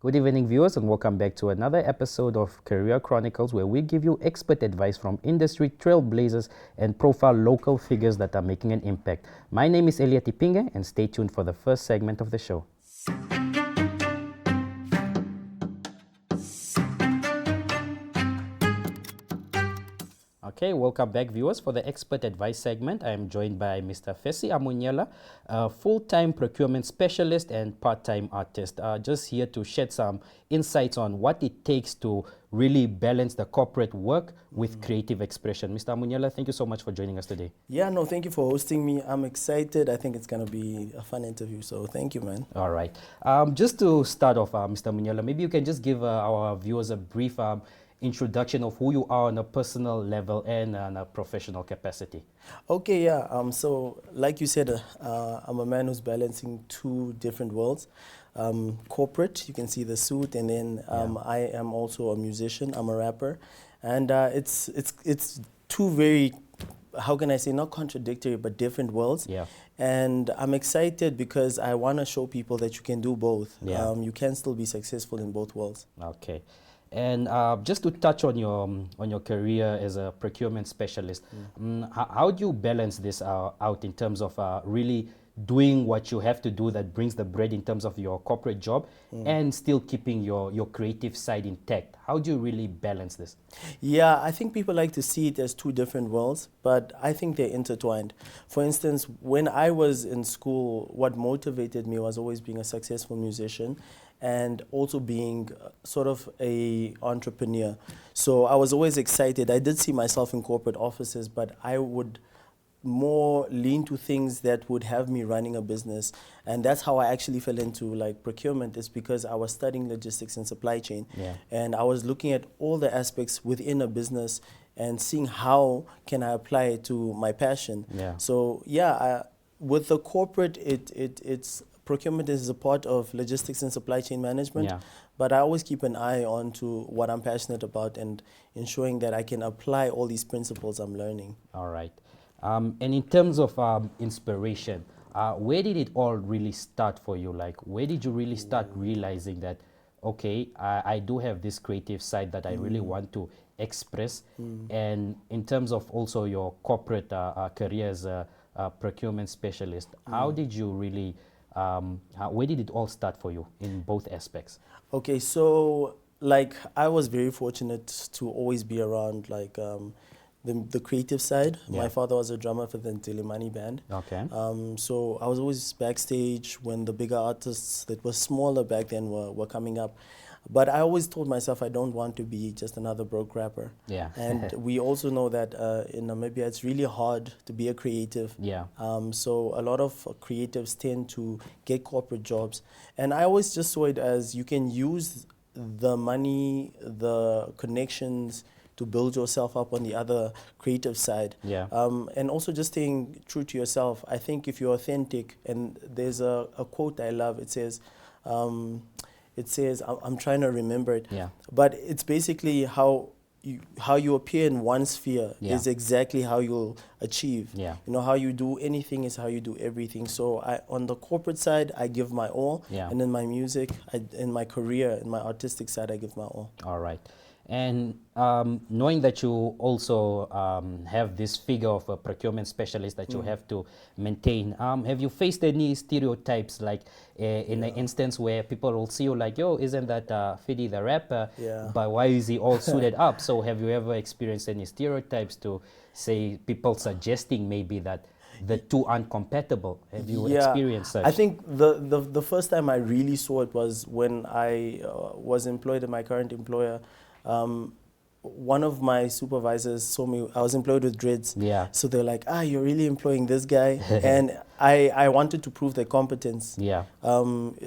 Good evening, viewers, and welcome back to another episode of Career Chronicles, where we give you expert advice from industry trailblazers and profile local figures that are making an impact. My name is Elia Tipinge, and stay tuned for the first segment of the show. Okay, welcome back, viewers. For the expert advice segment, I am joined by Mr. Fesse Amunyela, a full-time procurement specialist and part-time artist. Just here to shed some insights on what it takes to really balance the corporate work with creative expression. Mr. Amunyela, thank you so much for joining us today. Yeah, no, thank you for hosting me. I'm excited. I think it's going to be a fun interview, so thank you, man. All right. Just to start off, Mr. Amunyela, maybe you can just give our viewers a brief introduction of who you are on a personal level and on a professional capacity. Okay, yeah. So like you said, I'm a man who's balancing two different worlds. Corporate, you can see the suit, and then I am also a musician. I'm a rapper, and it's two very, how can I say, not contradictory but different worlds. Yeah. And I'm excited because I want to show people that you can do both. Yeah. You can still be successful in both worlds. Okay. And just to touch on your career as a procurement specialist, how do you balance this out in terms of really doing what you have to do that brings the bread in terms of your corporate job and still keeping your creative side intact? How do you really balance this? Yeah, I think people like to see it as two different worlds, but I think they're intertwined. For instance, when I was in school, what motivated me was always being a successful musician and also being sort of a entrepreneur. So I was always excited. I did see myself in corporate offices, but I would more lean to things that would have me running a business. And that's how I actually fell into like procurement, is because I was studying logistics and supply chain. Yeah. And I was looking at all the aspects within a business and seeing how can I apply it to my passion. Yeah. So yeah, with the corporate, it's procurement is a part of logistics and supply chain management. Yeah. But I always keep an eye on to what I'm passionate about and ensuring that I can apply all these principles I'm learning. All right. And in terms of inspiration, where did it all really start for you? Like, where did you really start realizing that, okay, I do have this creative side that I really want to express? And in terms of also your corporate career as a procurement specialist, how did you really, where did it all start for you in both aspects? Okay, so like I was very fortunate to always be around like the creative side. Yeah. My father was a drummer for the Ntilimani band. Okay. So I was always backstage when the bigger artists that were smaller back then were coming up. But I always told myself I don't want to be just another broke rapper. Yeah. And we also know that in Namibia it's really hard to be a creative. Yeah. So a lot of creatives tend to get corporate jobs. And I always just saw it as you can use the money, the connections to build yourself up on the other creative side. Yeah. And also just staying true to yourself. I think if you're authentic, and there's a quote I love, it says, I'm trying to remember it, Yeah. but it's basically how you appear in one sphere is exactly how you'll achieve. Yeah. You know, how you do anything is how you do everything. So on the corporate side, I give my all. Yeah. And in my music, in my career, in my artistic side, I give my all. All right. And knowing that you also have this figure of a procurement specialist that you have to maintain, have you faced any stereotypes, like in an instance where people will see you like, yo, isn't that Fidi the rapper? Yeah. But why is he all suited up? So have you ever experienced any stereotypes to say people suggesting maybe that the two aren't compatible? Have you experienced such? I think the first time I really saw it was when I was employed at my current employer. One of my supervisors saw me, I was employed with dreads. Yeah. So they're like, you're really employing this guy. And I wanted to prove that competence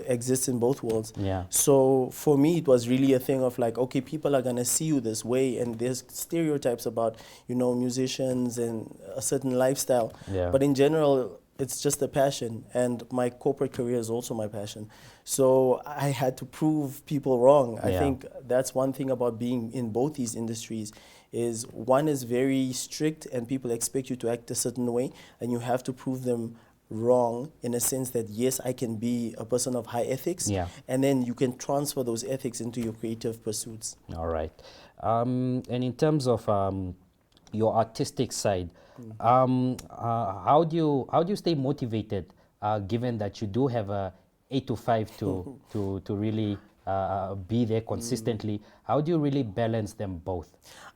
exists in both worlds. Yeah. So for me, it was really a thing of like, okay, people are going to see you this way. And there's stereotypes about, musicians and a certain lifestyle. Yeah. But in general, it's just a passion, and my corporate career is also my passion. So I had to prove people wrong. I think that's one thing about being in both these industries, is one is very strict and people expect you to act a certain way, and you have to prove them wrong in a sense that, yes, I can be a person of high ethics, Yeah. and then you can transfer those ethics into your creative pursuits. All right. And in terms of your artistic side, how do you stay motivated, given that you do have a 8 to 5 to really be there consistently? How do you really balance them both?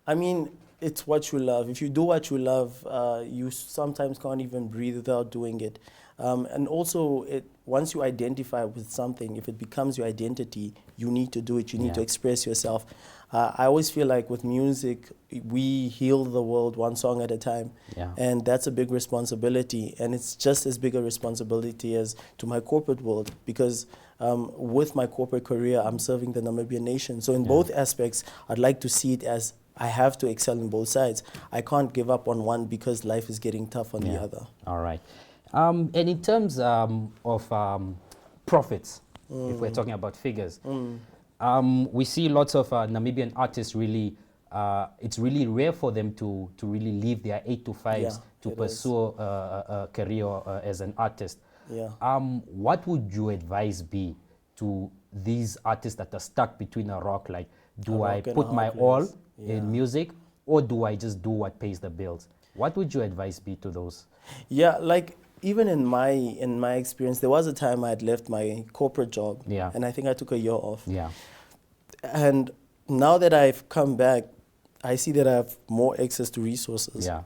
I mean, it's what you love. If you do what you love, you sometimes can't even breathe without doing it. And also, once you identify with something, if it becomes your identity, you need to do it. You need to express yourself. I always feel like with music, we heal the world one song at a time. Yeah. And that's a big responsibility. And it's just as big a responsibility as to my corporate world, because with my corporate career, I'm serving the Namibian nation. So in both aspects, I'd like to see it as I have to excel in both sides. I can't give up on one because life is getting tough on the other. All right. And in terms of profits, if we're talking about figures, we see lots of Namibian artists really, it's really rare for them to really leave their 8 to 5s to pursue a career as an artist. Yeah. What would your advice be to these artists that are stuck between a rock? Like, do I put my all in music, or do I just do what pays the bills? What would your advice be to those? Yeah, like even in my experience, there was a time I had left my corporate job, and I think I took a year off. Yeah. And now that I've come back, I see that I have more access to resources. Yeah.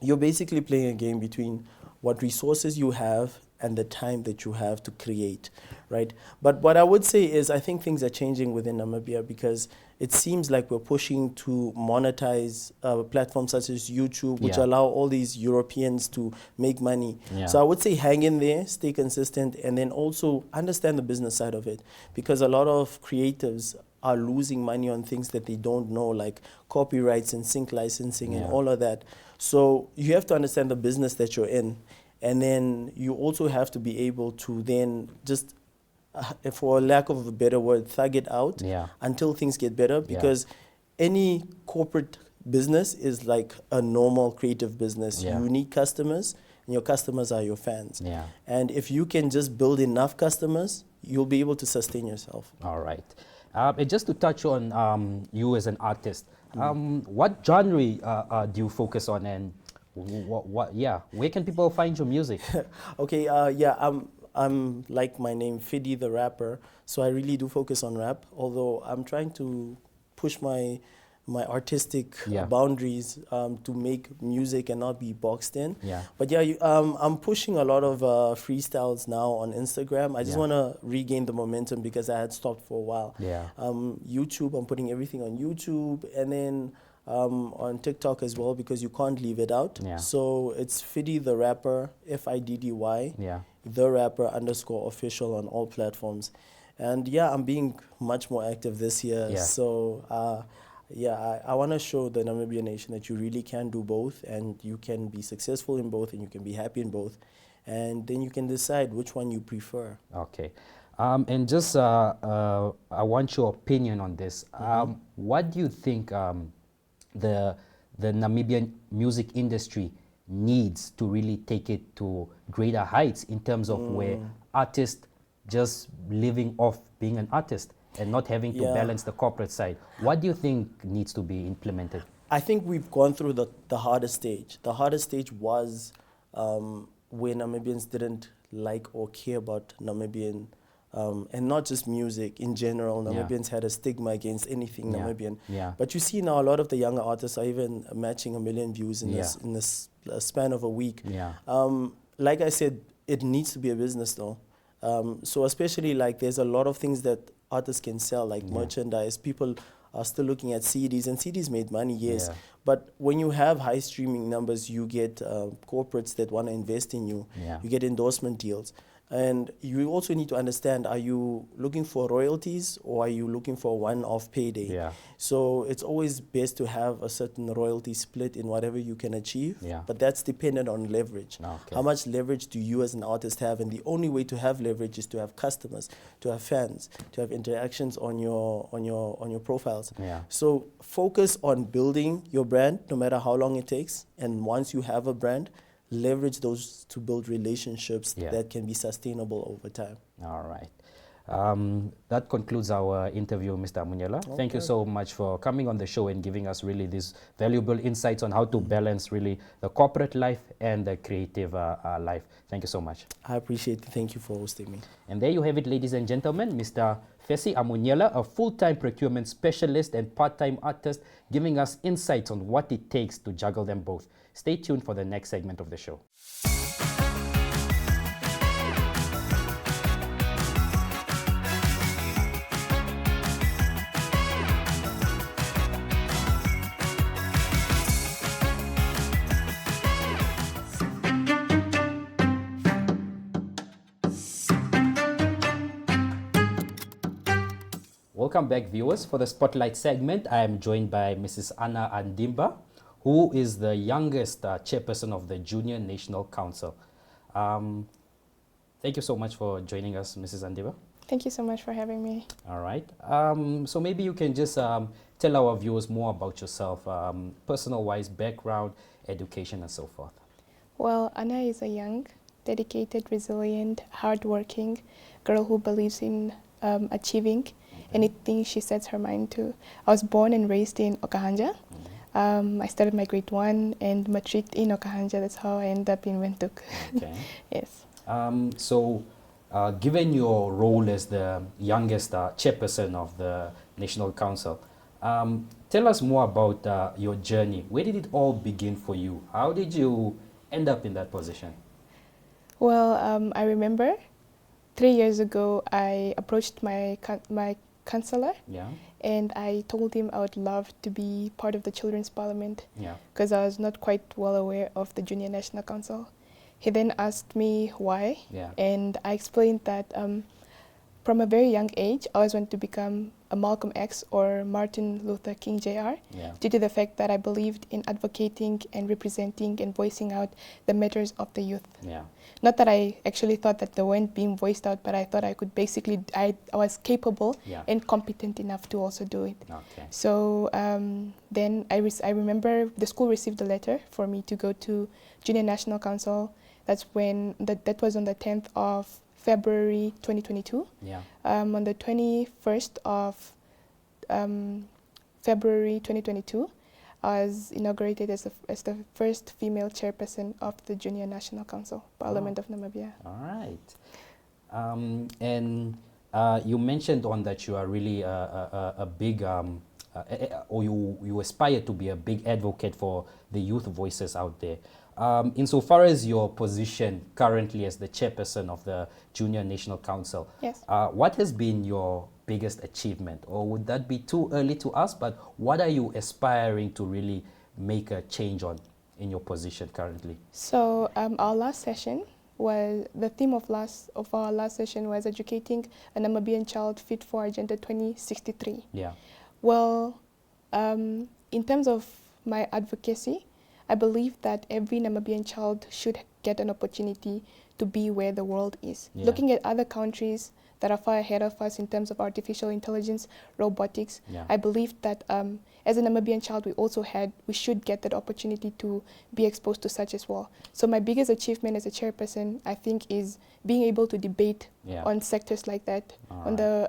You're basically playing a game between what resources you have and the time that you have to create, right? But what I would say is I think things are changing within Namibia, because it seems like we're pushing to monetize platforms such as YouTube, which allow all these Europeans to make money. So I would say hang in there, stay consistent, and then also understand the business side of it, because a lot of creatives are losing money on things that they don't know, like copyrights and sync licensing and all of that. So you have to understand the business that you're in. And then you also have to be able to then just, for lack of a better word, thug it out until things get better, because any corporate business is like a normal creative business. You need customers, and your customers are your fans. And if you can just build enough customers, you'll be able to sustain yourself. All right. And just to touch on you as an artist, what genre do you focus on, and where can people find your music? Okay, I'm like my name, Fiddy the rapper, so I really do focus on rap, although I'm trying to push my artistic boundaries to make music and not be boxed in. But I'm pushing a lot of freestyles now on Instagram. I just want to regain the momentum, because I had stopped for a while. YouTube, I'm putting everything on YouTube, and then on TikTok as well, because you can't leave it out. So it's Fiddy the rapper, Fiddy, the rapper _official on all platforms. And I'm being much more active this year. So I want to show the Namibian nation that you really can do both, and you can be successful in both, and you can be happy in both, and then you can decide which one you prefer. Okay. And just I want your opinion on this. What do you think the Namibian music industry needs to really take it to greater heights, in terms of where artists just living off being an artist and not having to balance the corporate side? What do you think needs to be implemented? I think we've gone through the hardest stage. The hardest stage was when Namibians didn't like or care about Namibian, and not just music in general. Namibians had a stigma against anything Namibian. But you see now a lot of the younger artists are even matching 1 million views in this span of a week. Like I said, it needs to be a business though. So especially like there's a lot of things that artists can sell, like merchandise. People are still looking at CDs, and CDs made money, yes. But when you have high streaming numbers, you get corporates that want to invest in you. You get endorsement deals. And you also need to understand, are you looking for royalties, or are you looking for a one-off payday? So it's always best to have a certain royalty split in whatever you can achieve, but that's dependent on leverage. How much leverage do you as an artist have? And the only way to have leverage is to have customers, to have fans, to have interactions on your profiles. So focus on building your brand, no matter how long it takes. And once you have a brand, leverage those to build relationships Yeah. that can be sustainable over time. All right. That concludes our interview, Mr. Amunyela. Thank you Okay. so much for coming on the show and giving us really these valuable insights on how to balance really the corporate life and the creative life. Thank you so much. I appreciate it. Thank you for hosting me. And there you have it, ladies and gentlemen, Mr. Fesse Amunyela, a full-time procurement specialist and part-time artist, giving us insights on what it takes to juggle them both. Stay tuned for the next segment of the show. Welcome back, viewers. For the Spotlight segment, I am joined by Mrs. Anna Andimba, who is the youngest chairperson of the Junior National Council. Thank you so much for joining us, Mrs. Andimba. Thank you so much for having me. All right. So maybe you can just tell our viewers more about yourself, personal-wise, background, education, and so forth. Well, Anna is a young, dedicated, resilient, hardworking girl who believes in achieving anything she sets her mind to. I was born and raised in Okahanja. I started my grade 1 and matriculed in Okahanja. That's how I ended up in Windhoek. Okay. Yes. Given your role as the youngest chairperson of the National Council, tell us more about your journey. Where did it all begin for you? How did you end up in that position? Well, I remember 3 years ago, I approached my counselor, Yeah. and I told him I would love to be part of the Children's Parliament Yeah. because I was not quite well aware of the Junior National Council. He then asked me why, Yeah. and I explained that from a very young age, I always wanted to become a Malcolm X or Martin Luther King Jr. Yeah. due to the fact that I believed in advocating and representing and voicing out the matters of the youth. Yeah. Not that I actually thought that they weren't being voiced out, but I thought I could basically, I was capable Yeah. and competent enough to also do it. Okay. So then I remember the school received a letter for me to go to Junior National Council. That's when, that was on the 10th of February 2022. Yeah. On the 21st of February 2022, I was inaugurated as the first female chairperson of the Junior National Council, Parliament of Namibia. All right. And you mentioned on that you are really a big, or you aspire to be a big advocate for the youth voices out there. Insofar as your position currently as the chairperson of the Junior National Council, Yes. what has been your biggest achievement? Or would that be too early to ask, but what are you aspiring to really make a change on in your position currently? So our last session was, the theme of our last session was educating a Namibian child fit for Agenda 2063. Yeah. Well, in terms of my advocacy, I believe that every Namibian child should get an opportunity to be where the world is. Yeah. Looking at other countries that are far ahead of us in terms of artificial intelligence, robotics, Yeah. I believe that as a Namibian child, we should get that opportunity to be exposed to such as well. So my biggest achievement as a chairperson, I think, is being able to debate Yeah. on sectors like that, All on the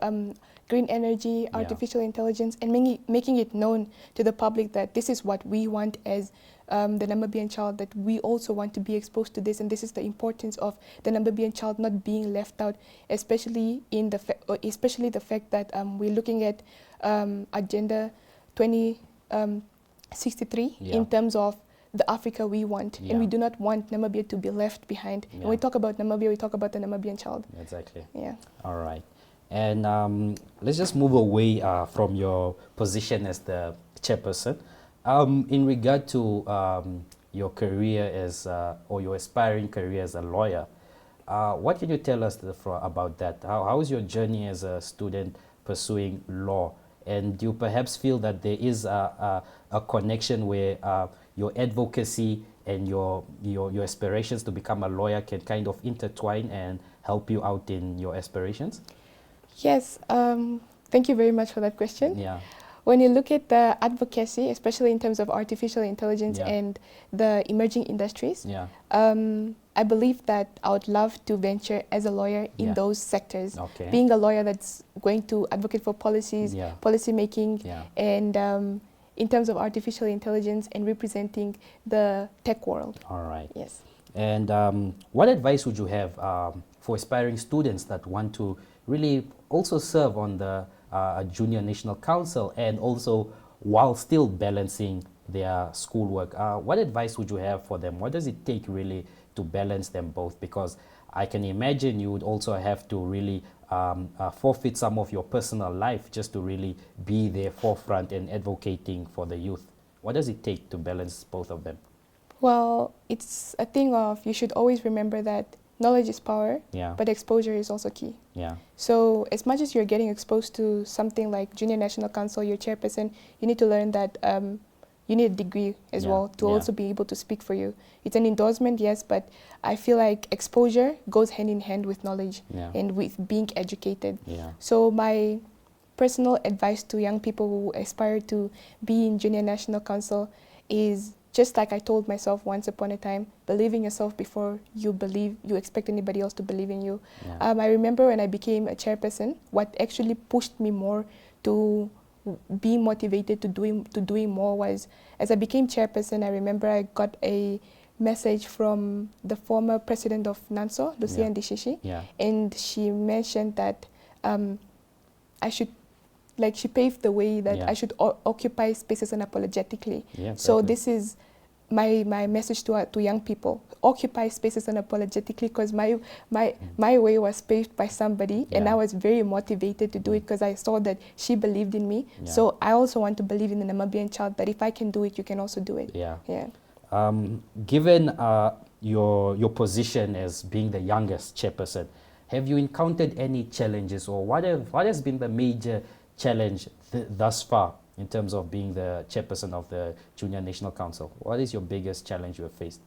green energy, Yeah. artificial intelligence, and making it known to the public that this is what we want as the Namibian child, that we also want to be exposed to this, and this is the importance of the Namibian child not being left out, especially in the fact that we're looking at Agenda 2063 Yeah. in terms of the Africa we want, Yeah. and we do not want Namibia to be left behind. Yeah. When we talk about Namibia, we talk about the Namibian child. Exactly. Yeah. All right. And let's just move away from your position as the chairperson. In regard to your career as, or your aspiring career as a lawyer, what can you tell us about that? How is your journey as a student pursuing law? And do you perhaps feel that there is a connection where your advocacy and your aspirations to become a lawyer can kind of intertwine and help you out in your aspirations? Yes. Thank you very much for that question. Yeah. When you look at the advocacy, especially in terms of artificial intelligence Yeah. and the emerging industries, Yeah. I believe that I would love to venture as a lawyer in Yeah. those sectors. Okay. Being a lawyer that's going to advocate for policies, Yeah. policy making, Yeah. and in terms of artificial intelligence and representing the tech world. All right. Yes. And what advice would you have for aspiring students that want to really also serve on the Junior National Council and also while still balancing their schoolwork? What advice would you have for them? What does it take really to balance them both? Because I can imagine you would also have to really forfeit some of your personal life just to really be there forefront and advocating for the youth. What does it take to balance both of them? Well, it's a thing of you should always remember that knowledge is power, Yeah. but exposure is also key. Yeah. So as much as you're getting exposed to something like Junior National Council, your chairperson, you need to learn that you need a degree as Yeah, well to yeah. also be able to speak for you. It's an endorsement, yes, but I feel like exposure goes hand in hand with knowledge Yeah. and with being educated. Yeah. So my personal advice to young people who aspire to be in Junior National Council is just like I told myself once upon a time, believe in yourself before you expect anybody else to believe in you. Yeah. I remember when I became a chairperson, what actually pushed me more to be motivated to doing more was, as I became chairperson, I remember I got a message from the former president of NANSO, Lucia Yeah. Ndishishi, Yeah. and she mentioned that I should, like, she paved the way that Yeah. I should occupy spaces unapologetically. Yeah, So exactly. this is my message to young people: occupy spaces unapologetically, because my way was paved by somebody, and Yeah. I was very motivated to do it because I saw that she believed in me. Yeah. So I also want to believe in the Namibian child that if I can do it, you can also do it. Yeah. Yeah. Given your position as being the youngest chairperson, have you encountered any challenges, or what has been the major challenge thus far in terms of being the chairperson of the Junior National Council? What is your biggest challenge you have faced?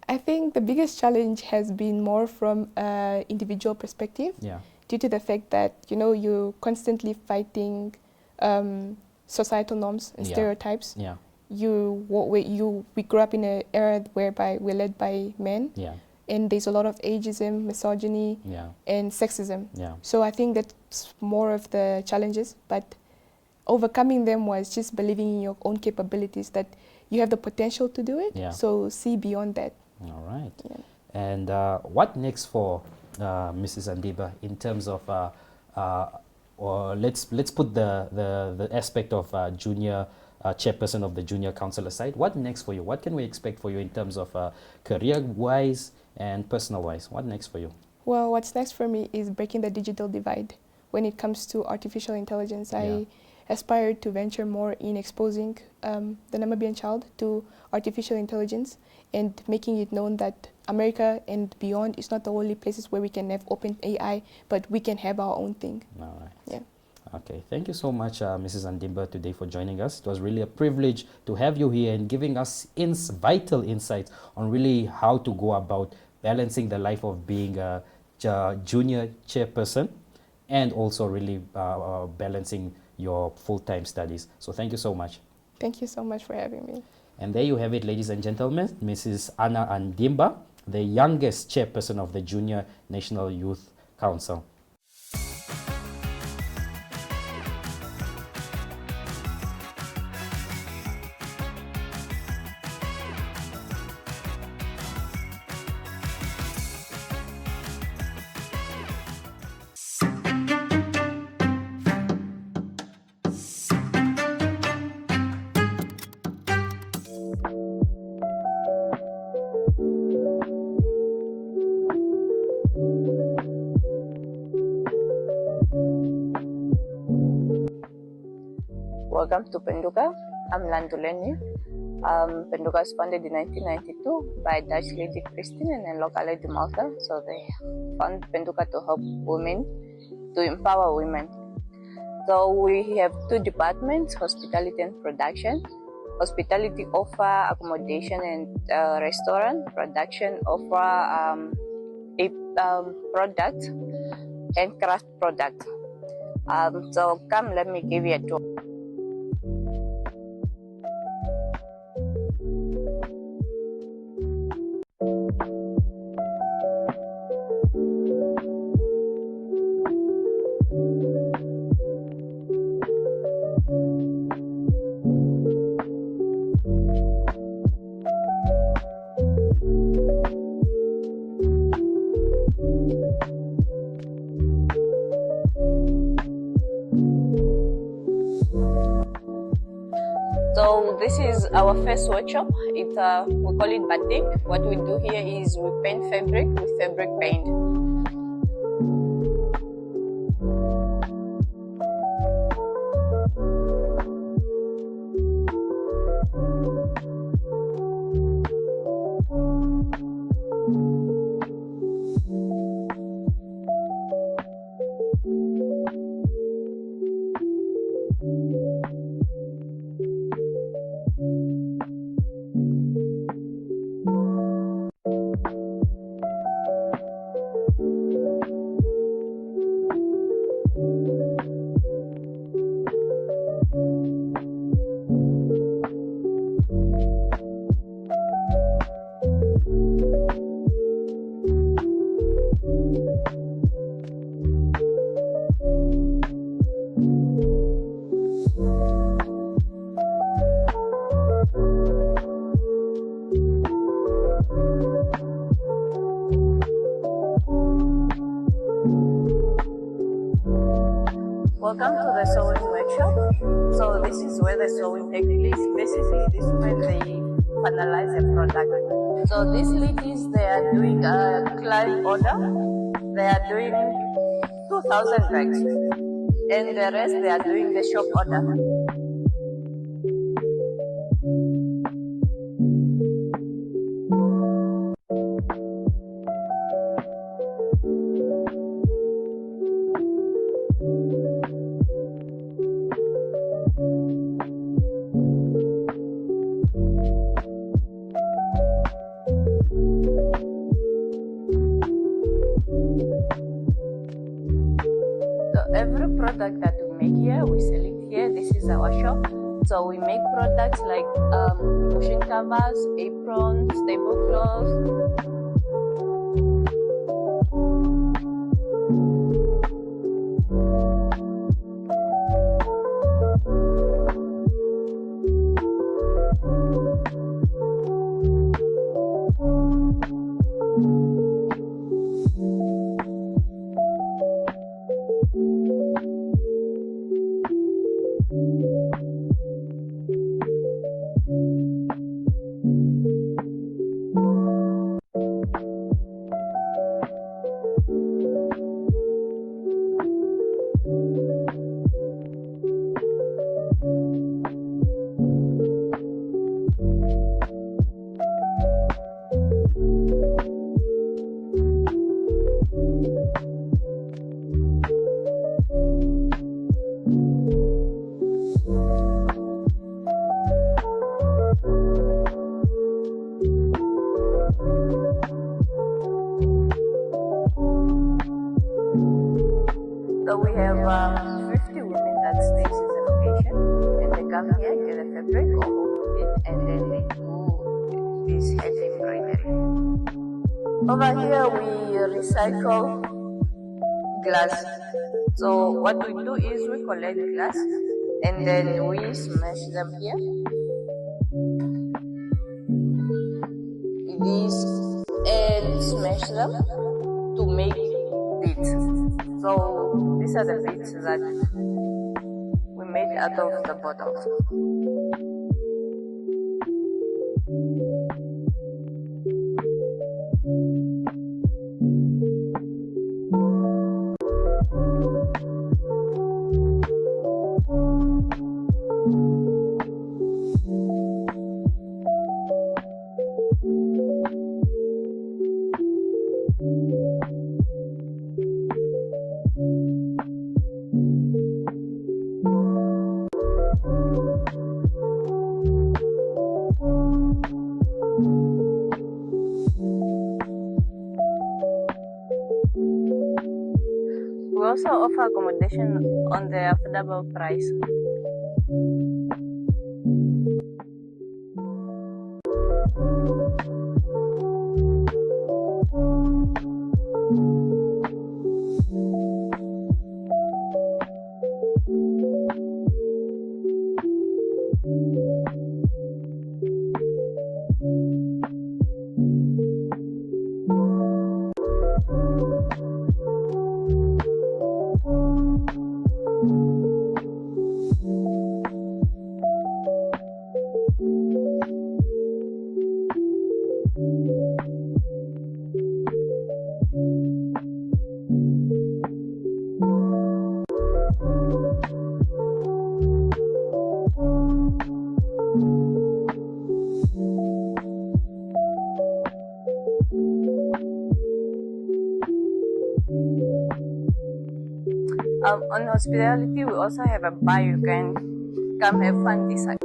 I think the biggest challenge has been more from an individual perspective, Yeah. due to the fact that you're constantly fighting societal norms and Yeah. stereotypes. Yeah. We grew up in an era whereby we're led by men, Yeah. and there's a lot of ageism, misogyny, Yeah. and sexism. Yeah. So I think that's more of the challenges, but overcoming them was just believing in your own capabilities, that you have the potential to do it. Yeah. So see beyond that. All right. Yeah. And what next for Mrs. Andimba in terms of, or let's put the aspect of junior chairperson of the Junior Council aside. What next for you? What can we expect for you in terms of career-wise and personal-wise? What next for you? Well, what's next for me is breaking the digital divide when it comes to artificial intelligence. Yeah. I aspire to venture more in exposing the Namibian child to artificial intelligence and making it known that America and beyond is not the only places where we can have open AI, but we can have our own thing. All right. Yeah. Okay, thank you so much, Mrs. Andimba, today for joining us. It was really a privilege to have you here and giving us vital insights on really how to go about balancing the life of being a junior chairperson and also really balancing your full-time studies. So thank you so much. Thank you so much for having me. And there you have it, ladies and gentlemen, Mrs. Anna Andimba, the youngest chairperson of the Junior National Youth Council. Welcome to Penduka. I'm Landuleni. Penduka was founded in 1992 by Dutch lady Christine and a local lady Malta. So they found Penduka to help women, to empower women. So we have two departments, hospitality and production. Hospitality offer accommodation and restaurant. Production offer a product and craft product. So come, let me give you a tour. So this is our first workshop. We call it batik. What we do here is we paint fabric with fabric paint. Welcome to the sewing workshop. So this is where the sewing takes place. Basically, this is where they finalize the product. So these ladies, they are doing a client order. They are doing 2,000 bags. And the rest, they are doing the shop order. Every product that we make here, we sell it here. This is our shop. So we make products like cushion covers, aprons, tablecloths. So we have 50 women that stays in the location, and they come here, get a fabric or with it, and then they do this head embroidery. Over here we recycle glass. So what we do is we collect glass and then we smash them here. These and smash them to make beads. So these are the beads that we made out of the bottles. We also offer accommodation on the affordable price. On hospitality, we also have a bar. You can come have fun this side.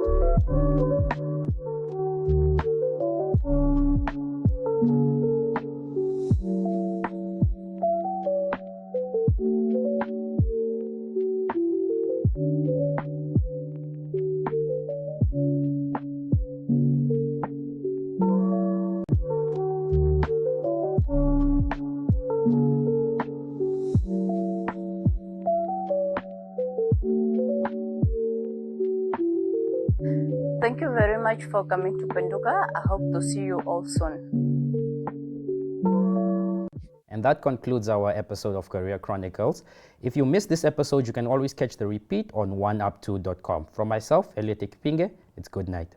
Thank you very much for coming to Penduka. I hope to see you all soon. And that concludes our episode of Career Chronicles. If you missed this episode, you can always catch the repeat on oneup2.com. From myself, Elliot Ikpinge, it's good night.